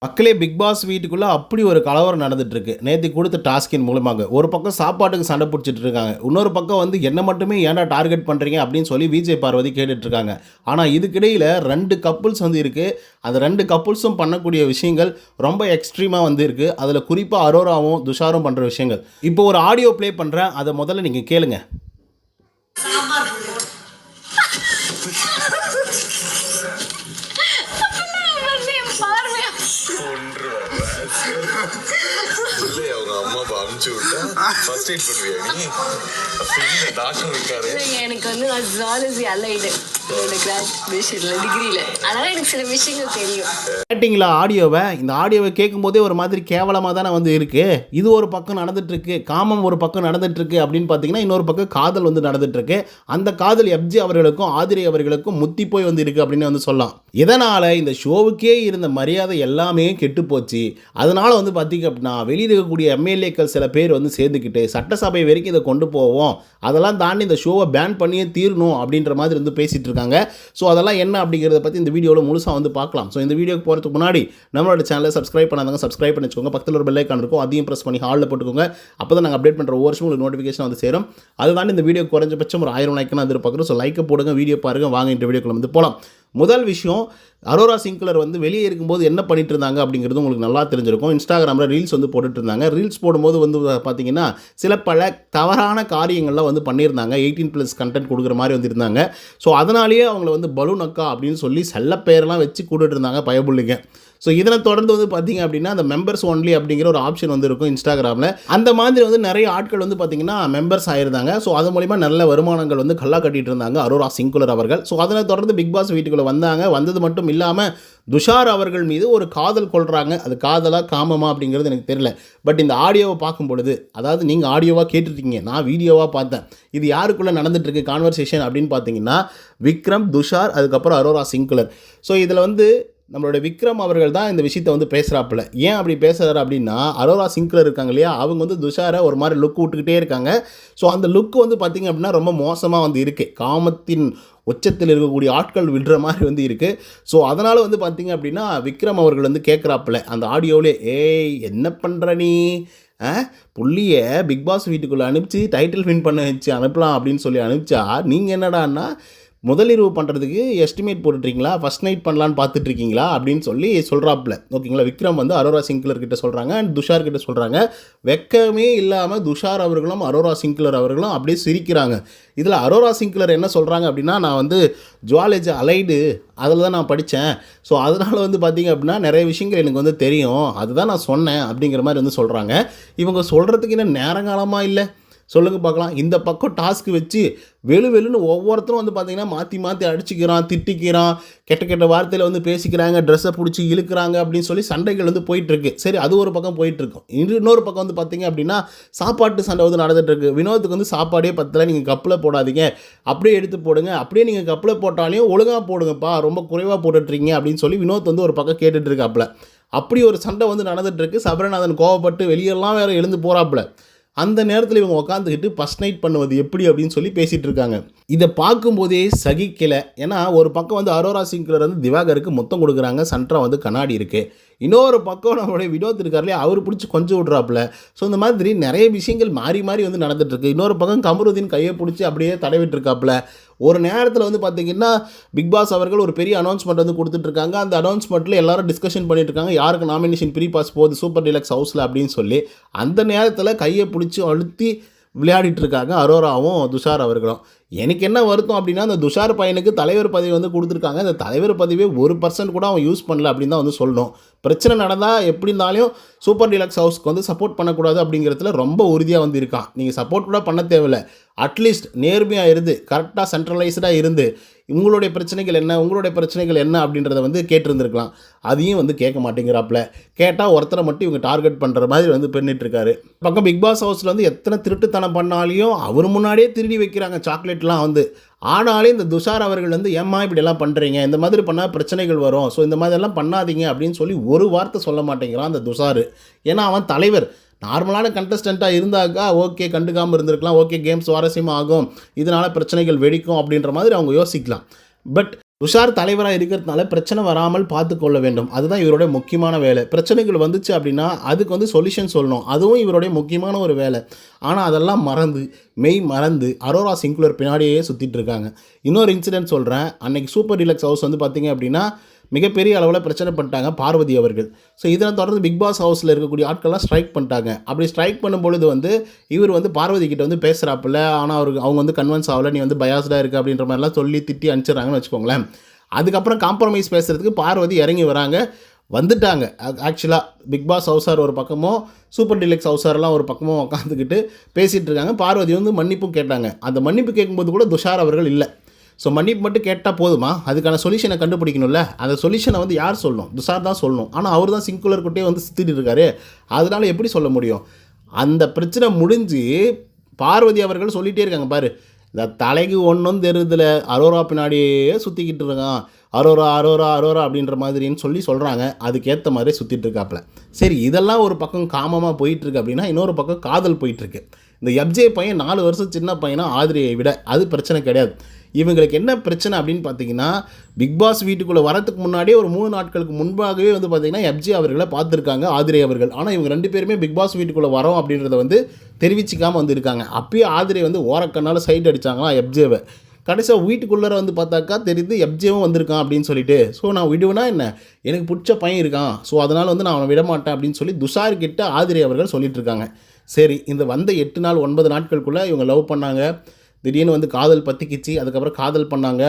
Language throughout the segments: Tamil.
மக்களே பிக் பாஸ் வீட்டுக்குள்ளே அப்படி ஒரு கலவரம் நடந்துட்டுருக்கு. நேற்று கொடுத்த டாஸ்கின் மூலமாக ஒரு பக்கம் சாப்பாட்டுக்கு சண்டை பிடிச்சிட்டு இருக்காங்க. இன்னொரு பக்கம் வந்து என்ன மட்டுமே ஏன்டா டார்கெட் பண்ணுறீங்க அப்படின்னு சொல்லி விஜய் பார்வதி கேட்டுட்ருக்காங்க. ஆனால் இதுக்கிடையில் 2 கப்புள்ஸ் வந்து இருக்குது. அந்த 2 கப்புள்ஸும் பண்ணக்கூடிய விஷயங்கள் ரொம்ப எக்ஸ்ட்ரீமாக வந்து இருக்குது. அதில் குறிப்பாக அரோராவும் துஷாரும் பண்ணுற விஷயங்கள். இப்போ ஒரு ஆடியோ ப்ளே பண்ணுறேன், அதை முதல்ல நீங்கள் கேளுங்க. எனக்கு வந்து நான் ஜுவாலஜி அலைடு கிராஜுவேஷன்ல டிகிரியில, அதனால எனக்கு சில விஷயங்கள் தெரியும். கேட்டிங்களா ஆடியோவை? இந்த ஆடியோவை கேட்கும்போதே ஒரு மாதிரி கேவலமாக தானே வந்து இருக்குது. இது ஒரு பக்கம் நடந்துகிட்ருக்கு, காமம் ஒரு பக்கம் நடந்துகிட்ருக்கு அப்படின்னு பார்த்தீங்கன்னா, இன்னொரு பக்கம் காதல் வந்து நடந்துகிட்ருக்கு. அந்த காதல் எஃப்ஜி அவர்களுக்கும் ஆதிரை அவர்களுக்கும் முத்தி போய் வந்து இருக்குது அப்படின்னு வந்து சொல்லலாம். இதனால் இந்த ஷோவுக்கே இருந்த மரியாதை எல்லாமே கெட்டு போச்சு. அதனால் வந்து பார்த்திங்க அப்படின்னா வெளியில் இருக்கக்கூடிய எம்எல்ஏக்கள் சில பேர் வந்து சேர்ந்துக்கிட்டு சட்டசபை வரைக்கும் இதை கொண்டு போவோம், அதெல்லாம் தாண்டி இந்த ஷோவை பேன் பண்ணியே தீரணும் அப்படின்ற மாதிரி வந்து பேசிகிட்டு இருக்காங்க. ஸோ அதெல்லாம் என்ன அப்படிங்கிறத பற்றி இந்த வீடியோவில் முழுசாக வந்து பார்க்கலாம். ஸோ இந்த வீடியோக்கு போகிறதுக்கு முன்னாடி நம்மளோட சேனலை சப்ஸ்கிரைப் பண்ணாதவங்க சப்ஸ்கிரைப் பண்ணி வச்சுக்கோங்க. பக்கத்தில் ஒரு பெல் ஐக்கான் இருக்கும், அதையும் ப்ரெஸ் பண்ணி ஹாலில் போட்டுக்கோங்க. அப்போ தான் நாங்கள் அப்டேட் பண்ணுற ஒவ்வொரு வருஷம் உங்களுக்கு நோட்டிஃபிகேஷன் வந்து சேரும். அது தாண்டி இந்த வீடியோ குறைஞ்சபட்சம் ஒரு 1000 லைக் நான் எதிர்பார்க்குறோம். ஸோ லைக்கை போடுங்க, வீடியோ பாருங்கள், வாங்க இந்த வீடியோக்குள்ள வந்து போகலாம். முதல் விஷயம், அரோரா சிங்க்லர் வந்து வெளியே இருக்கும்போது என்ன பண்ணிட்டு இருந்தாங்க அப்படிங்கிறது உங்களுக்கு நல்லா தெரிஞ்சிருக்கும். இன்ஸ்டாகிராமில் ரீல்ஸ் வந்து போட்டுட்டு இருந்தாங்க. ரீல்ஸ் போடும்போது வந்து பார்த்தீங்கன்னா சில பல தவறான காரியங்கள்லாம் வந்து பண்ணியிருந்தாங்க. 18+ கண்டென்ட் கொடுக்குற மாதிரி வந்துருந்தாங்க. ஸோ அதனாலேயே அவங்கள வந்து பலூன் அக்கா அப்படின்னு சொல்லி செல்ல பெயரெல்லாம் வச்சு கூட்டுட்டு இருந்தாங்க பயபுள்ளிங்க. ஸோ இதனை தொடர்ந்து வந்து பார்த்திங்க அப்படின்னா அந்த மெம்பர்ஸ் ஒன்லி அப்படிங்கிற ஒரு ஆப்ஷன் வந்து இருக்கும் இன்ஸ்டாகிராமில். அந்த மாதிரி வந்து நிறைய ஆட்கள் வந்து பார்த்திங்கன்னா மெம்பர்ஸ் ஆயிருந்தாங்க. ஸோ அது மூலிமா நல்ல வருமானங்கள் வந்து கல்லா கட்டிகிட்டு இருந்தாங்க அரோரா சிங்குலர் அவர்கள். ஸோ அதனை தொடர்ந்து பிக் பாஸ் வீட்டுக்குள்ளே வந்தாங்க. வந்தது மட்டும் இல்லாமல் துஷார் அவர்கள் மீது ஒரு காதல் கொள்கிறாங்க. அது காதலா காமமா அப்படிங்கிறது எனக்கு தெரியல. பட் இந்த ஆடியோவை பார்க்கும் பொழுது, அதாவது நீங்கள் ஆடியோவாக கேட்டுருக்கீங்க, நான் வீடியோவாக பார்த்தேன். இது யாருக்குள்ளே நடந்துகிட்ருக்கு கான்வர்சேஷன் அப்படின்னு பார்த்தீங்கன்னா விக்ரம், துஷார், அதுக்கப்புறம் அரோரா சிங்குலர். ஸோ இதில் வந்து நம்மளோட விக்ரம் அவர்கள் தான் இந்த விஷயத்தை வந்து பேசுகிறாப்புல. ஏன் அப்படி பேசுகிறாரு அப்படின்னா, அரோரா சிங்க்லர் இருக்காங்க இல்லையா, அவங்க வந்து துஷாரை ஒரு மாதிரி லுக் விட்டுக்கிட்டே இருக்காங்க. ஸோ அந்த லுக் வந்து பார்த்திங்க அப்படின்னா ரொம்ப மோசமாக வந்து இருக்குது. காமத்தின் உச்சத்தில் இருக்கக்கூடிய ஆட்கள் விடுற மாதிரி வந்து இருக்குது. ஸோ அதனால் வந்து பார்த்திங்க அப்படின்னா விக்ரம் அவர்கள் வந்து கேட்குறாப்புல அந்த ஆடியோவிலே, ஏய் என்ன பண்ணுற நீ, புள்ளியை பிக் பாஸ் வீட்டுக்குள்ளே அனுப்பிச்சு டைட்டில் வின் பண்ண வச்சு அனுப்பலாம் அப்படின்னு சொல்லி அனுப்பிச்சா, நீங்கள் என்னடான்னா முதலிரவு பண்ணுறதுக்கு எஸ்டிமேட் போட்டுட்ருக்கீங்களா, ஃபஸ்ட் நைட் பண்ணலான்னு பார்த்துட்ருக்கீங்களா அப்படின்னு சொல்லி சொல்கிறாப்புல. ஓகேங்களா, விக்ரம் வந்து அரோரா சிங்க்லர் கிட்ட சொல்கிறாங்க அண்ட் துஷார் கிட்ட சொல்கிறாங்க. வெக்கமே இல்லாமல் துஷார் அவர்களும் அரோரா சிங்க்லர் அவர்களும் அப்படியே சிரிக்கிறாங்க. இதில் அரோரா சிங்க்லர் என்ன சொல்கிறாங்க அப்படின்னா, நான் வந்து ஜுவாலஜி அலைடு, அதில் தான் நான் படித்தேன். ஸோ அதனால் வந்து பார்த்திங்க அப்படின்னா நிறைய விஷயங்கள் எனக்கு வந்து தெரியும், அதுதான் நான் சொன்னேன் அப்படிங்கிற மாதிரி வந்து சொல்கிறாங்க. இவங்க சொல்கிறதுக்கு என்ன நேரங்காலமாக இல்லை சொல்லுங்கள் பார்க்கலாம். இந்த பக்கம் டாஸ்க்கு வச்சு வெளுன்னு ஒவ்வொருத்தரும் வந்து பார்த்திங்கன்னா மாற்றி அடிச்சுக்கிறான், திட்டிக்கிறான், கெட்ட வார்த்தையில் வந்து பேசிக்கிறாங்க, ட்ரெஸ்ஸை பிடிச்சி இழுக்கிறாங்க அப்படின்னு சொல்லி சண்டைகள் வந்து போயிட்டுருக்கு. சரி, அது ஒரு பக்கம் போயிட்டுருக்கும். இன்னொரு பக்கம் வந்து பார்த்திங்க அப்படின்னா சாப்பாட்டு சண்டை வந்து நடந்துகிட்ருக்கு. வினோத்துக்கு வந்து சாப்பாடே பத்தலை, நீங்கள் கப்பில் போடாதீங்க, அப்படியே எடுத்து போடுங்க, அப்படியே நீங்கள் கப்பில் போட்டாலையும் ஒழுங்காக போடுங்கப்பா, ரொம்ப குறைவாக போட்டுட்ருக்கீங்க அப்படின்னு சொல்லி வினோத் வந்து ஒரு பக்கம் கேட்டுட்ருக்காப்புல. அப்படி ஒரு சண்டை வந்து நடந்துகிட்ருக்கு. சபரநாதன் கோவப்பட்டு வெளியெல்லாம் வேறு எழுந்து போகிறாப்புல. அந்த நேரத்தில் இவங்க உட்காந்துக்கிட்டு ஃபஸ்ட் நைட் பண்ணுவது எப்படி அப்படின்னு சொல்லி பேசிகிட்டு இருக்காங்க. இதை பார்க்கும்போதே சகிக்கலை. ஏன்னா ஒரு பக்கம் வந்து அரோரா சிங்க்லர் வந்து திவாகருக்கு மொத்தம் கொடுக்குறாங்க, சன்ட்ரா வந்து கண்ணாடி இருக்குது. இன்னொரு பக்கம் நம்மளுடைய வினோத் இருக்கார்லையே, அவர் பிடிச்சி கொஞ்சம் விட்றாப்புல. ஸோ இந்த மாதிரி நிறைய விஷயங்கள் மாறி வந்து நடந்துகிட்ருக்கு. இன்னொரு பக்கம் கமருதீன் கையை பிடிச்சி அப்படியே தடவிட்டுருக்காப்புல. ஒரு நேரத்தில் வந்து பார்த்திங்கன்னா பிக் பாஸ் அவர்கள் ஒரு பெரிய அனௌன்ஸ்மெண்ட் வந்து கொடுத்துட்ருக்காங்க. அந்த அனௌன்ஸ்மெண்ட்டில் எல்லாரும் டிஸ்கஷன் பண்ணிட்டுருக்காங்க, யாருக்கு நாமினேஷன் ப்ரீ பாஸ் போகுது சூப்பர் டீலக்ஸ் ஹவுஸில் அப்படின்னு சொல்லி. அந்த நேரத்தில் கையை பிடிச்சி அழுத்தி விளையாடிட்டுருக்காங்க அரோராவும் துஷார் அவர்களும். எனக்கு என்ன வருத்தம் அப்படின்னா, அந்த துஷார் பையனுக்கு தலைவர் பதவி வந்து கொடுத்துருக்காங்க. அந்த தலைவர் பதவியே 1% கூட அவன் யூஸ் பண்ணல அப்படின்னு தான் வந்து சொல்லணும். பிரச்சனை நடந்தால் எப்படி இருந்தாலும் சூப்பர் டீலக்ஸ் ஹவுஸ்க்கு வந்து சப்போர்ட் பண்ணக்கூடாது அப்படிங்கிறதுல ரொம்ப உறுதியாக வந்து இருக்கான். நீங்கள் சப்போர்ட் கூட பண்ண தேவையில்லை, அட்லீஸ்ட் நேர்மையாக இருந்து கரெக்டாக சென்ட்ரலைஸ்டாக இருந்து உங்களுடைய பிரச்சனைகள் என்ன அப்படின்றத வந்து கேட்டிருந்துருக்கலாம். அதையும் வந்து கேட்க மாட்டேங்கிறாப்புல. கேட்டால் ஒருத்தரை மட்டும் இவங்க டார்கெட் பண்ணுற மாதிரி வந்து பண்ணிட்டுருக்காரு. பக்கம் பிக் பாஸ் ஹவுஸில் வந்து எத்தனை திருட்டுத்தனம் பண்ணாலையும் அவர் முன்னாடியே திருடி வைக்கிறாங்க சாக்லேட்லாம் வந்து. ஆனாலே இந்த துஷார் அவர்கள் வந்து ஏம்மா இப்படியெல்லாம் பண்ணுறீங்க, இந்த மாதிரி பண்ணால் பிரச்சனைகள் வரும், ஸோ இந்த மாதிரிலாம் பண்ணாதீங்க அப்படின்னு சொல்லி ஒரு வார்த்தை சொல்ல மாட்டேங்கிறான் அந்த துஷார். ஏன்னா அவன் தலைவர். நார்மலான கண்டஸ்டண்ட்டாக இருந்தாக்கா ஓகே, கண்டுக்காமல் இருந்திருக்கலாம், ஓகே கேம் சுவாரஸ்யமாக ஆகும், இதனால் பிரச்சனைகள் வெடிக்கும் அப்படின்ற மாதிரி அவங்க யோசிக்கலாம். பட் துஷார் தலைவராக இருக்கிறதுனால பிரச்சனை வராமல் பார்த்து கொள்ள வேண்டும். அதுதான் இவருடைய முக்கியமான வேலை. பிரச்சனைகள் வந்துச்சு அப்படின்னா அதுக்கு வந்து சொல்யூஷன் சொல்லணும். அதுவும் இவருடைய முக்கியமான ஒரு வேலை. ஆனால் அதெல்லாம் மறந்து மறந்து அரோரா சிங்குலர் பின்னாடியே சுற்றிட்டு இருக்காங்க. இன்னொரு இன்சிடென்ட் சொல்கிறேன். அன்னைக்கு சூப்பர் டீலக்ஸ் ஹவுஸ் வந்து பார்த்திங்க அப்படின்னா மிகப்பெரிய அளவில் பிரச்சனை பண்ணிட்டாங்க பார்வதி அவர்கள். ஸோ இதனை தொடர்ந்து பிக் பாஸ் ஹவுஸில் இருக்கக்கூடிய ஆட்கள்லாம் ஸ்ட்ரைக் பண்ணிட்டாங்க. அப்படி ஸ்ட்ரைக் பண்ணும்பொழுது வந்து இவர் வந்து பார்வதி கிட்ட வந்து பேசுகிறாப்புல. ஆனால் அவங்க வந்து கன்வின்ஸ் ஆகலை, நீ வந்து பயாஸ்டாக இருக்குது அப்படின்ற மாதிரிலாம் சொல்லி திட்டி அனுப்பிச்சிடுறாங்கன்னு வச்சுக்கோங்களேன். அதுக்கப்புறம் காம்ப்ரமைஸ் பேசுகிறதுக்கு பார்வதி இறங்கி வந்துட்டாங்க. ஆக்சுவலாக பிக் பாஸ் ஹவுஸார் ஒரு பக்கமும் சூப்பர் டீலக்ஸ் ஹவுஸாரெல்லாம் ஒரு பக்கமும் உட்காந்துக்கிட்டு பேசிகிட்டு இருக்காங்க. பார்வதி வந்து மன்னிப்பும் கேட்டாங்க. அந்த மன்னிப்பு கேட்கும்போது கூட துஷார் அவர்கள் இல்லை. ஸோ மன்னிப்பு மட்டும் கேட்டால் போதுமா? அதுக்கான சொல்யூஷனை கண்டுபிடிக்கணும்ல. அந்த சொல்யூஷனை வந்து யார் சொல்லணும்? துஷார் தான் சொல்லணும். ஆனால் அவர் தான் சிங்குலர் குட்டே வந்து சுற்றிட்டு இருக்காரு. அதனால் எப்படி சொல்ல முடியும்? அந்த பிரச்சனை முடிஞ்சு பார்வதி அவர்கள் சொல்லிகிட்டே இருக்காங்க, பாரு இந்த தலைக்கு ஒன்றும் தெரியுதுல, அரோரா பின்னாடியே சுற்றிக்கிட்டு இருக்கான், அரோரா அரோரா அரோரா அப்படின்ற மாதிரின்னு சொல்கிறாங்க. அதுக்கேற்ற மாதிரி சுற்றிட்டு இருக்காப்புல. சரி, இதெல்லாம் ஒரு பக்கம் காமமாக போயிட்டுருக்கு அப்படின்னா இன்னொரு பக்கம் காதல் போயிட்டுருக்கு. இந்த எப்ஜே பையன் 4 வருஷம் சின்ன பையனா ஆதிரியை விட, அது பிரச்சனை கிடையாது. இவங்களுக்கு என்ன பிரச்சனை அப்படின்னு பார்த்தீங்கன்னா, பிக் பாஸ் வீட்டுக்குள்ளே வரத்துக்கு முன்னாடியே ஒரு 3 நாட்களுக்கு முன்பாகவே வந்து பார்த்திங்கன்னா எப்ஜே அவர்களை பார்த்துருக்காங்க ஆதிரை அவர்கள். ஆனால் இவங்க 2 பேருமே பிக் பாஸ் வீட்டுக்குள்ளே வரோம் அப்படின்றத வந்து தெரிவிச்சிக்காமல் வந்திருக்காங்க. அப்பயே ஆதிரை வந்து ஓரக்கண்ணால் சைட் அடித்தாங்களா எப்ஜேவை. கடைசியாக வீட்டுக்குள்ளே வந்து பார்த்தாக்கா தெரியுது எப்ஜேவும் வந்திருக்கான் அப்படின்னு சொல்லிட்டு. ஸோ நான் விடுவேனா என்ன, எனக்கு பிடிச்ச பையன் இருக்கான், ஸோ அதனால் வந்து நான் அவனை விட மாட்டேன் அப்படின்னு சொல்லி துஷார்கிட்ட ஆதிரை அவர்கள் சொல்லிட்டு இருக்காங்க. சரி, இந்த வந்த 8 நாள் 9 நாட்களுக்குள்ளே இவங்க லவ் பண்ணாங்க. திடீர்னு வந்து காதல் பற்றிக்கிச்சு. அதுக்கப்புறம் காதல் பண்ணாங்க.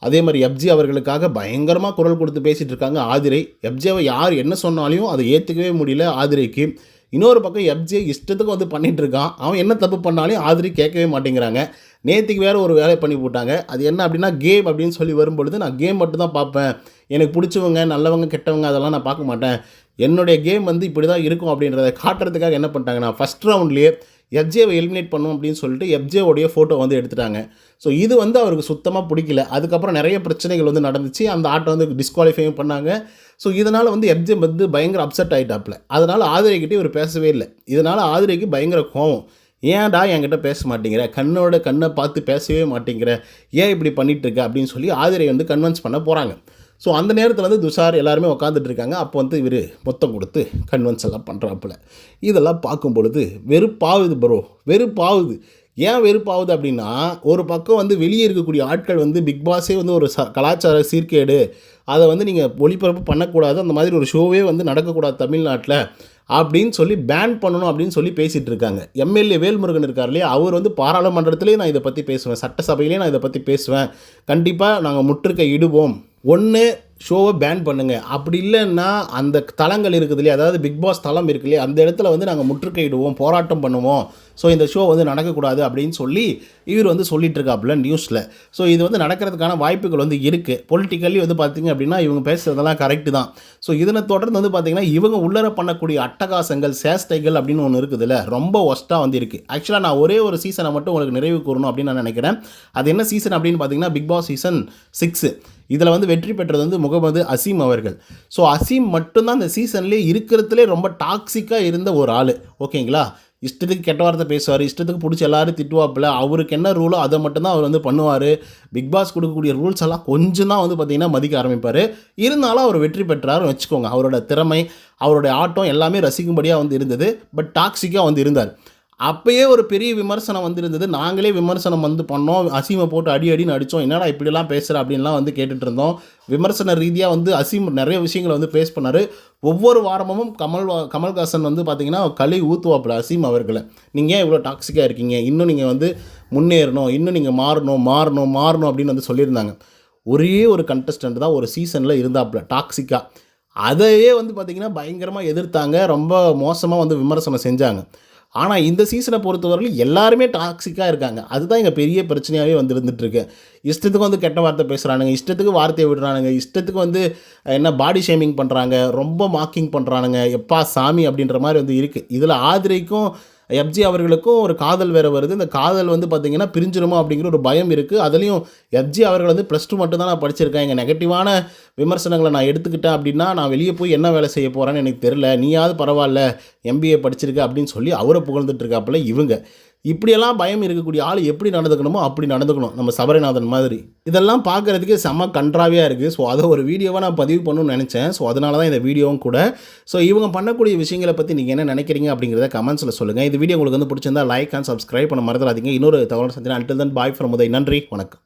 அதே மாதிரி எப்ஜே அவர்களுக்காக பயங்கரமாக குரல் கொடுத்து பேசிகிட்டு இருக்காங்க ஆதிரை. எப்ஜேவை யார் என்ன சொன்னாலையும் அதை ஏற்றுக்கவே முடியல ஆதிரைக்கு. இன்னொரு பக்கம் எப்ஜே இஷ்டத்துக்கு வந்து பண்ணிகிட்டு இருக்கான். அவன் என்ன தப்பு பண்ணாலும் ஆதிரை கேட்கவே மாட்டேங்கிறாங்க. நேற்றுக்கு வேறு ஒரு வேலை பண்ணி போட்டாங்க. அது என்ன அப்படின்னா கேம் அப்படின்னு சொல்லி வரும்பொழுது, நான் கேம் மட்டும் தான் பார்ப்பேன், எனக்கு பிடிச்சவங்க நல்லவங்க கெட்டவங்க அதெல்லாம் நான் பார்க்க மாட்டேன், என்னுடைய கேம் வந்து இப்படி தான் இருக்கும் அப்படின்றத காட்டுறதுக்காக என்ன பண்ணிட்டாங்கன்னா ஃபஸ்ட் ரவுண்ட்லேயே எப்ஜேவை எலிமினேட் பண்ணும் அப்படின்னு சொல்லிட்டு எப்ஜேவோடைய ஃபோட்டோ வந்து எடுத்துட்டாங்க. ஸோ இது வந்து அவருக்கு சுத்தமாக பிடிக்கல. அதுக்கப்புறம் நிறைய பிரச்சனைகள் வந்து நடந்துச்சு. அந்த ஆட்டை வந்து டிஸ்குவாலிஃபையும் பண்ணாங்க. ஸோ இதனால் வந்து எப்ஜே வந்து பயங்கர அப்செட் ஆகிட்டாப்புல. அதனால் ஆதிரைக்கிட்டே இவர் பேசவே இல்லை. இதனால் ஆதிரைக்கு பயங்கர கோவம். ஏன்டா என்கிட்ட பேச மாட்டேங்கிற, கண்ணை பார்த்து பேசவே மாட்டேங்கிற, ஏன் இப்படி பண்ணிகிட்ருக்க அப்படின்னு சொல்லி ஆதிரை வந்து கன்வின்ஸ் பண்ண போகிறாங்க. ஸோ அந்த நேரத்தில் வந்து துஷார் எல்லாருமே உட்காந்துட்டு இருக்காங்க. அப்போ வந்து இவர் மொத்தம் கொடுத்து கன்வின்ஸ் எல்லாம் பண்ணுறாப்புல. இதெல்லாம் பார்க்கும் பொழுது வெறுப்பாகுது ப்ரோ, வெறுப்பாகுது. ஏன் வெறுப்பாகுது அப்படின்னா, ஒரு பக்கம் வந்து வெளியே இருக்கக்கூடிய ஆட்கள் வந்து பிக் பாஸே வந்து ஒரு கலாச்சார சீர்கேடு, அதை வந்து நீங்கள் ஒளிபரப்பு பண்ணக்கூடாது, அந்த மாதிரி ஒரு ஷோவே வந்து நடக்கக்கூடாது தமிழ்நாட்டில் அப்படின்னு சொல்லி பேன் பண்ணணும் அப்படின்னு சொல்லி பேசிகிட்டு இருக்காங்க. எம்எல்ஏ வேல்முருகன் இருக்கார் இல்லையா, அவர் வந்து பாராளுமன்றத்திலே நான் இதை பற்றி பேசுவேன், சட்டசபையிலே நான் இதை பற்றி பேசுவேன், கண்டிப்பாக நாங்கள் முற்றுகை இடுவோம், ஒன்று ஷோவை பேன் பண்ணுங்கள், அப்படி இல்லைன்னா அந்த தளங்கள் இருக்குது இல்லையா, அதாவது பிக் பாஸ் தளம் இருக்கு இல்லையா, அந்த இடத்துல வந்து நாங்கள் முற்றுகையிடுவோம், போராட்டம் பண்ணுவோம், ஸோ இந்த ஷோ வந்து நடக்கக்கூடாது அப்படின்னு சொல்லி இவர் வந்து சொல்லிட்டு இருக்காப்புல நியூஸில். ஸோ இது வந்து நடக்கிறதுக்கான வாய்ப்புகள் வந்து இருக்குது. பொலிட்டிக்கலி வந்து பார்த்திங்க அப்படின்னா இவங்க பேசுகிறதெல்லாம் கரெக்டு தான். ஸோ இதனை தொடர்ந்து வந்து பார்த்திங்கன்னா இவங்க உள்ளர பண்ணக்கூடிய அட்டகாசங்கள், சேஷ்டைகள் அப்படின்னு ஒன்று இருக்குதுல்ல, ரொம்ப ஒஸ்ட்டாக வந்து இருக்குது. ஆக்சுவலாக நான் ஒரே ஒரு சீசனை மட்டும் உங்களுக்கு நிறைவு கூறணும் அப்படின்னு நான் நினைக்கிறேன். அது என்ன சீசன் அப்படின்னு பார்த்தீங்கன்னா பிக் பாஸ் சீசன் 6. இதில் வந்து வெற்றி பெற்றது வந்து முகமது அசீம் அவர்கள். ஸோ அசீம் மட்டும்தான் இந்த சீசன்லேயே இருக்கிறதுலே ரொம்ப டாக்ஸிக்காக இருந்த ஒரு ஆள். ஓகேங்களா, இஷ்டத்துக்கு கெட்ட வார்த்தை பேசுவார், இஷ்டத்துக்கு பிடிச்சி எல்லோரும் திட்டுவாப்பில், அவருக்கு என்ன ரூலோ அதை மட்டும்தான் அவர் வந்து பண்ணுவார். பிக் பாஸ் கொடுக்கக்கூடிய ரூல்ஸ் எல்லாம் கொஞ்சம் தான் வந்து பார்த்திங்கன்னா மதிக்க ஆரம்பிப்பார். இருந்தாலும் அவர் வெற்றி பெற்றாருன்னு வச்சுக்கோங்க. அவரோட திறமை, அவருடைய ஆட்டம் எல்லாமே ரசிக்கும்படியாக வந்து இருந்தது. பட் டாக்ஸிக்காக வந்து இருந்தார். அப்போயே ஒரு பெரிய விமர்சனம் வந்திருந்தது. நாங்களே விமர்சனம் வந்து பண்ணோம், அசீமை போட்டு அடின்னு அடித்தோம், என்னடா இப்படிலாம் பேசுகிற அப்படின்லாம் வந்து கேட்டுட்டு இருந்தோம். விமர்சன ரீதியாக வந்து அசீம் நிறைய விஷயங்களை வந்து பேஸ் பண்ணார். ஒவ்வொரு வாரமும் கமல்ஹாசன் வந்து பார்த்திங்கன்னா களி ஊற்றுவாப்பில் அசீம் அவர்களை, நீங்கள் ஏன் இவ்வளோ டாக்ஸிக்காக இருக்கீங்க, இன்னும் நீங்கள் வந்து முன்னேறணும், இன்னும் நீங்கள் மாறணும் அப்படின்னு வந்து சொல்லியிருந்தாங்க. ஒரே ஒரு கண்டஸ்டன்ட் தான் ஒரு சீசனில் இருந்தாப்புல டாக்ஸிக்காக. அதையே வந்து பார்த்திங்கன்னா பயங்கரமாக எதிர்த்தாங்க, ரொம்ப மோசமாக வந்து விமர்சனம் செஞ்சாங்க. ஆனால் இந்த சீசனை பொறுத்தவரையிலும் எல்லாருமே டாக்ஸிக்காக இருக்காங்க. அதுதான் எங்கள் பெரிய பிரச்சனையாகவே வந்து இருந்துகிட்ருக்கு. இஷ்டத்துக்கு வந்து கெட்ட வார்த்தை பேசுகிறானுங்க, இஷ்டத்துக்கு வார்த்தையை விடுறானுங்க, இஷ்டத்துக்கு வந்து என்ன பாடி ஷேமிங் பண்ணுறாங்க, ரொம்ப மார்க்கிங் பண்ணுறானுங்க, எப்பா சாமி அப்படின்ற மாதிரி வந்து இருக்குது. இதில் ஆதிரைக்கும் எப்ஜே அவர்களுக்கும் ஒரு காதல் வேறு வருது. இந்த காதல் வந்து பார்த்திங்கன்னா பிரிஞ்சிருமோ அப்படிங்கிற ஒரு பயம் இருக்குது. அதுலேயும் எப்ஜே அவர்கள் வந்து +2 மட்டும் தான் நான் படிச்சிருக்கேன், எங்கள் நெகட்டிவான விமர்சனங்களை நான் எடுத்துக்கிட்டேன் அப்படின்னா நான் வெளியே போய் என்ன வேலை செய்ய போகிறேன்னு எனக்கு தெரில, நீயாவது பரவாயில்ல MBA படிச்சிருக்க அப்படின்னு சொல்லி அவரை புகழ்ந்துட்டு இருக்காப்புல இவங்க. இப்படியெல்லாம் பயம் இருக்கக்கூடிய ஆள் எப்படி நடந்துக்கணுமோ அப்படி நடந்துக்கணும், நம்ம சபரிநாதன் மாதிரி. இதெல்லாம் பார்க்குறதுக்கு செம்ம கன்றாவியாக இருக்குது. ஸோ அதை ஒரு வீடியோவாக நான் பதிவு பண்ணணும்னு நினச்சேன். ஸோ அதனால தான் இந்த வீடியோவும் கூட. ஸோ இவங்க பண்ணக்கூடிய விஷயங்களை பற்றி நீங்கள் என்ன நினைக்கிறீங்க அப்படிங்கிறத கமெண்ட்ஸில் சொல்லுங்கள். இந்த வீடியோ உங்களுக்கு வந்து பிடிச்சிருந்தா லைக் அண்ட் சப்ஸ்கிரைப் பண்ண மறந்துடாதீங்க. இன்னொரு தகவல் சந்தினா. Until then bye from Uday. நன்றி, வணக்கம்.